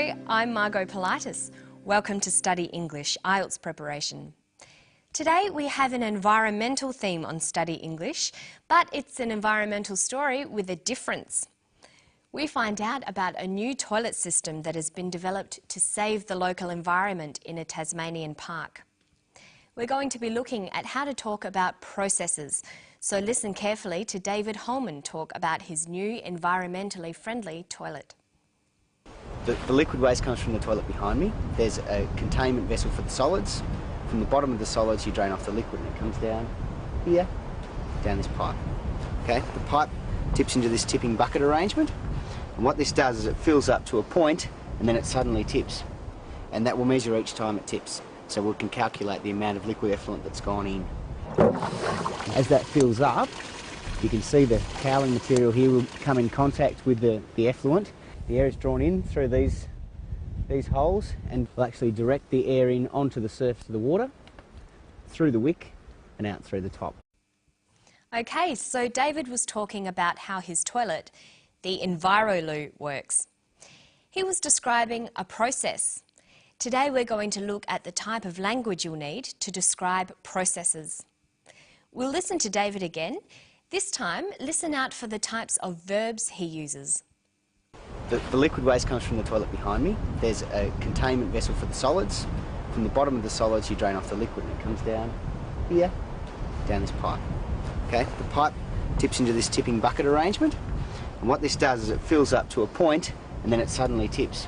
Hello, I'm Margot Politis. Welcome to Study English, Ielts preparation. Today we have an environmental theme on Study English, but it's an environmental story with a difference. We find out about a new toilet system that has been developed to save the local environment in a Tasmanian park. We're going to be looking at how to talk about processes, so listen carefully to David Holman talk about his new environmentally friendly toilet. The liquid waste comes from the toilet behind me. There's a containment vessel for the solids. From the bottom of the solids you drain off the liquid and it comes down here, down this pipe. Okay, the pipe tips into this tipping bucket arrangement, and what this does is it fills up to a point and then it suddenly tips, and that will measure each time it tips, so we can calculate the amount of liquid effluent that's gone in. As that fills up, you can see the cowling material here will come in contact with the effluent. The air is drawn in through these holes and will actually direct the air in onto the surface of the water, through the wick and out through the top. Okay, so David was talking about how his toilet, the Enviro, works. He was describing a process. Today we're going to look at the type of language you'll need to describe processes. We'll listen to David again. This time, listen out for the types of verbs he uses. The liquid waste comes from the toilet behind me. There's a containment vessel for the solids. From the bottom of the solids you drain off the liquid and it comes down here, down this pipe. Okay, the pipe tips into this tipping bucket arrangement, and what this does is it fills up to a point and then it suddenly tips,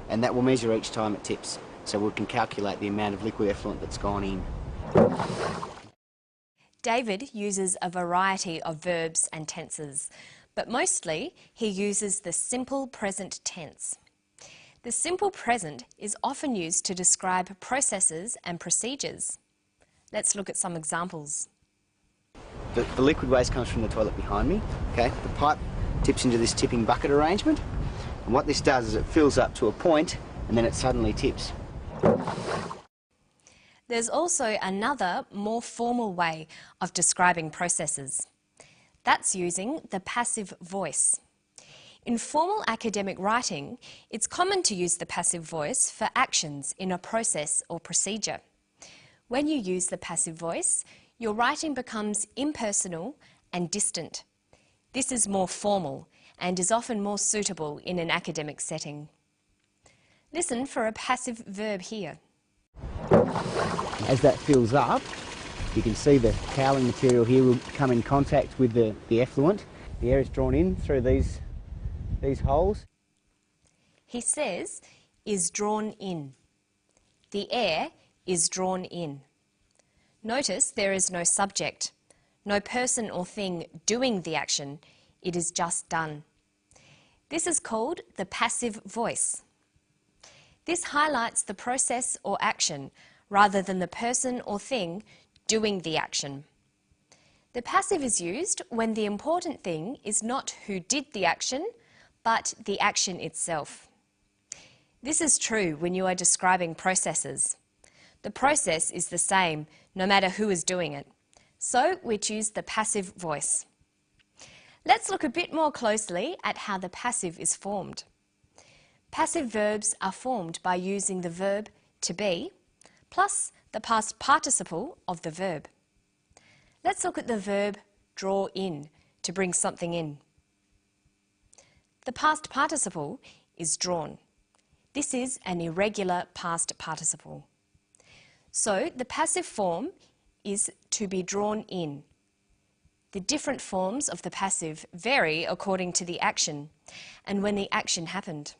and that will measure each time it tips, so we can calculate the amount of liquid effluent that's gone in. David uses a variety of verbs and tenses, but mostly he uses the simple present tense. The simple present is often used to describe processes and procedures. Let's look at some examples. The liquid waste comes from the toilet behind me. Okay, the pipe tips into this tipping bucket arrangement, and what this does is it fills up to a point and then it suddenly tips. There's also another, more formal way of describing processes. That's using the passive voice. In formal academic writing, it's common to use the passive voice for actions in a process or procedure. When you use the passive voice, your writing becomes impersonal and distant. This is more formal and is often more suitable in an academic setting. Listen for a passive verb here. As that fills up, you can see the cowling material here will come in contact with the effluent. The air is drawn in through these holes. He says, is drawn in. The air is drawn in. Notice there is no subject, no person or thing doing the action, it is just done. This is called the passive voice. This highlights the process or action rather than the person or thing doing the action. The passive is used when the important thing is not who did the action, but the action itself. This is true when you are describing processes. The process is the same no matter who is doing it, so we choose the passive voice. Let's look a bit more closely at how the passive is formed. Passive verbs are formed by using the verb to be plus the past participle of the verb. Let's look at the verb draw in, to bring something in. The past participle is drawn. This is an irregular past participle. So the passive form is to be drawn in. The different forms of the passive vary according to the action and when the action happened.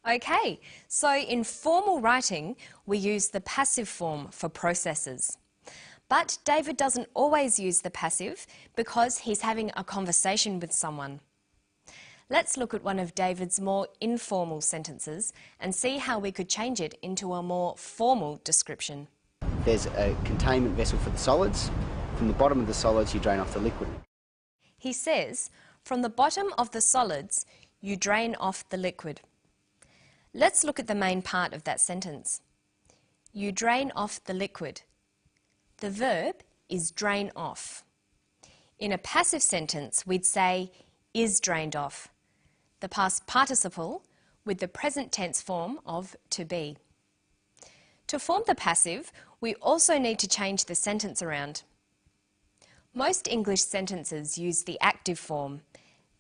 Okay, so in formal writing, we use the passive form for processes. But David doesn't always use the passive because he's having a conversation with someone. Let's look at one of David's more informal sentences and see how we could change it into a more formal description. There's a containment vessel for the solids. From the bottom of the solids you drain off the liquid. He says, from the bottom of the solids you drain off the liquid. Let's look at the main part of that sentence. You drain off the liquid. The verb is drain off. In a passive sentence, we'd say is drained off. The past participle with the present tense form of to be. To form the passive, we also need to change the sentence around. Most English sentences use the active form,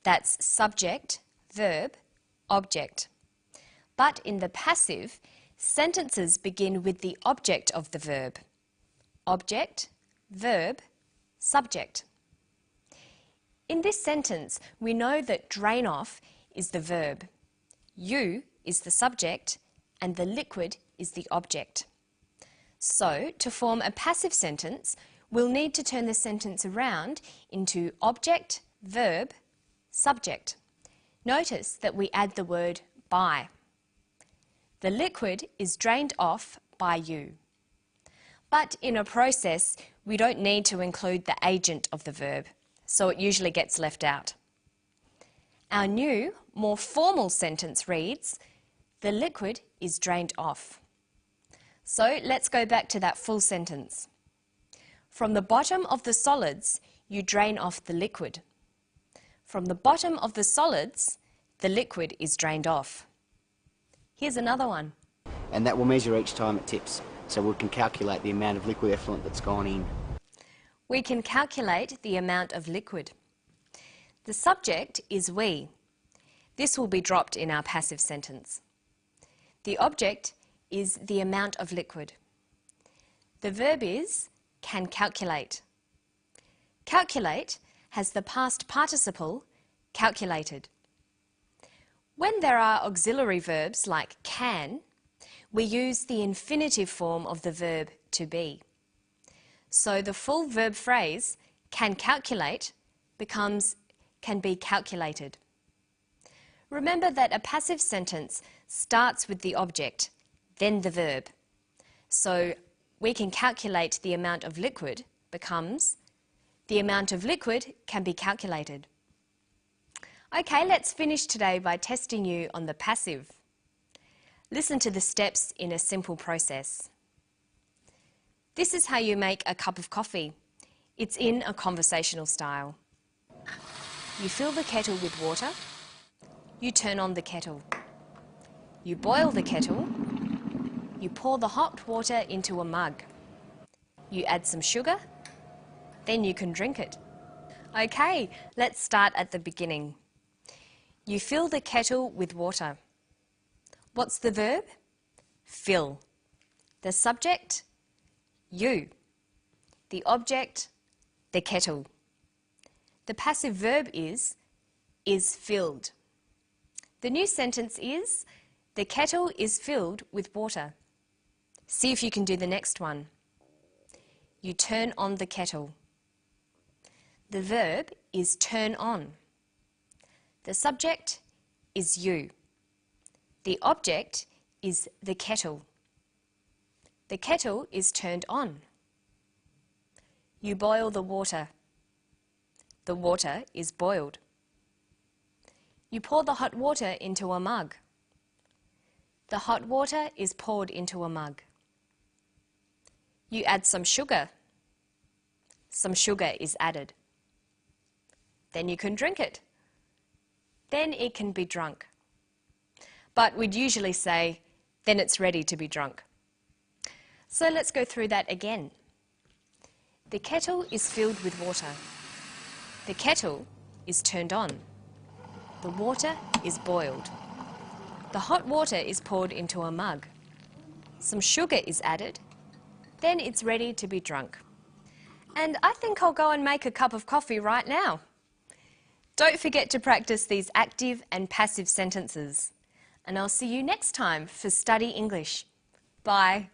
that's subject, verb, object. But in the passive, sentences begin with the object of the verb. Object, verb, subject. In this sentence, we know that drain off is the verb, you is the subject, and the liquid is the object. So, to form a passive sentence, we'll need to turn the sentence around into object, verb, subject. Notice that we add the word by. The liquid is drained off by you. But in a process, we don't need to include the agent of the verb, so it usually gets left out. Our new, more formal sentence reads, the liquid is drained off. So let's go back to that full sentence. From the bottom of the solids, you drain off the liquid. From the bottom of the solids, the liquid is drained off. Here's another one. And that will measure each time it tips, so we can calculate the amount of liquid effluent that's gone in. We can calculate the amount of liquid. The subject is we. This will be dropped in our passive sentence. The object is the amount of liquid. The verb is can calculate. Calculate has the past participle calculated. When there are auxiliary verbs like can, we use the infinitive form of the verb to be. So the full verb phrase can calculate becomes can be calculated. Remember that a passive sentence starts with the object, then the verb. So we can calculate the amount of liquid becomes the amount of liquid can be calculated. Okay, let's finish today by testing you on the passive. Listen to the steps in a simple process. This is how you make a cup of coffee. It's in a conversational style. You fill the kettle with water. You turn on the kettle. You boil the kettle. You pour the hot water into a mug. You add some sugar. Then you can drink it. Okay, let's start at the beginning. You fill the kettle with water. What's the verb? Fill. The subject? You. The object? The kettle. The passive verb is filled. The new sentence is, the kettle is filled with water. See if you can do the next one. You turn on the kettle. The verb is turn on. The subject is you. The object is the kettle. The kettle is turned on. You boil the water. The water is boiled. You pour the hot water into a mug. The hot water is poured into a mug. You add some sugar. Some sugar is added. Then you can drink it. Then it can be drunk. But we'd usually say, then it's ready to be drunk. So let's go through that again. The kettle is filled with water. The kettle is turned on. The water is boiled. The hot water is poured into a mug. Some sugar is added. Then it's ready to be drunk. And I think I'll go and make a cup of coffee right now. Don't forget to practice these active and passive sentences. And I'll see you next time for Study English. Bye.